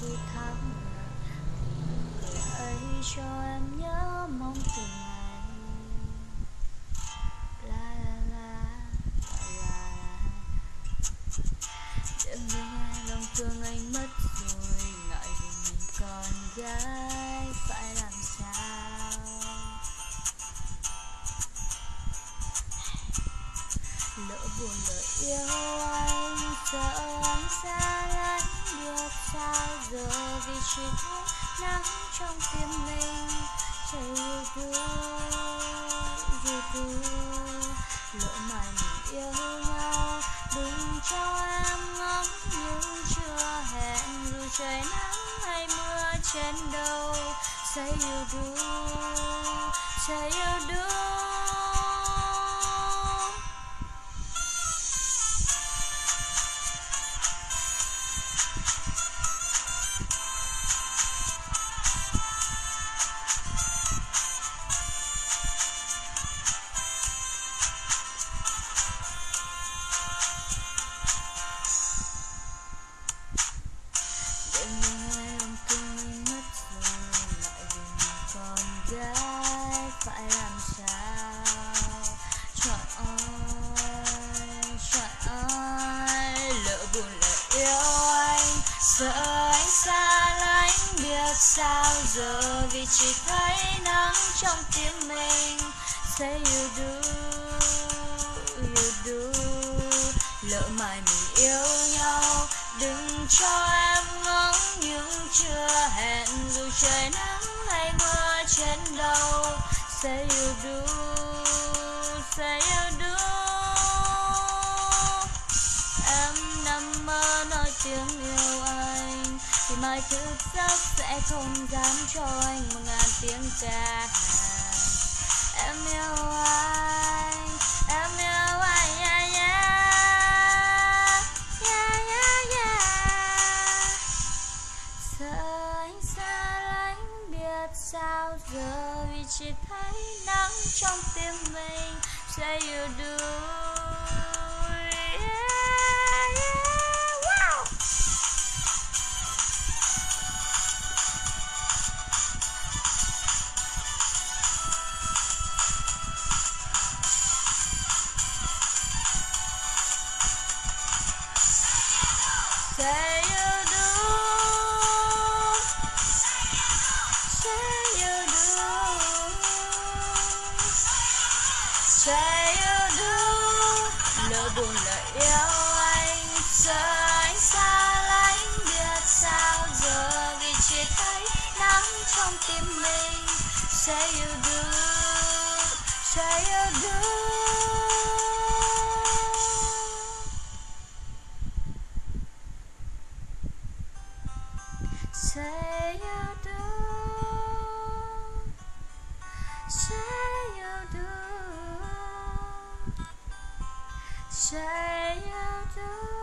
thu tháng cười ấy cho em nhớ mong từng ngày. La la la la đêm nay nghe lòng thương anh mất rồi, ngại vì mình còn gái phải làm sao. Lỡ buồn lỡ yêu anh, sợ anh xa lánh biết sao giờ, vì chỉ thấy nắng trong tim mình chảy ru ru. Lỡ mai mình yêu nhau, đừng cho em ngóng nhưng chưa hẹn, dù trời nắng hay mưa trên đầu. Say you do, say you do. Phải làm sao? Trời ơi, lỡ buồn lỡ yêu anh, sợ anh xa lánh biết sao giờ, vì chỉ thấy nắng trong tim mình. Say you do, you do. Lỡ mai mình yêu nhau, đừng cho em ngóng nhưng chưa hẹn, dù trời nắng hay mưa trên đầu. Say you do, say you do. Em nằm mơ nói tiếng yêu anh, thì mai thức giấc sẽ không dám cho anh 1000 tiếng ca. Em yêu anh, em yêu anh, yeah, yeah. Yeah, yeah, yeah. Sợ anh xa lánh biết sao giờ, vì chỉ thấy nắng trong tim mình. Say you do, yeah, yeah. Wow. Say you do, say you do, say you do. Lỡ buồn lỡ yêu anh, sợ anh xa lánh biết sao giờ, vì chỉ thấy nắng trong tim mình. Say you do, say you do. Say you do, say you do, say you do.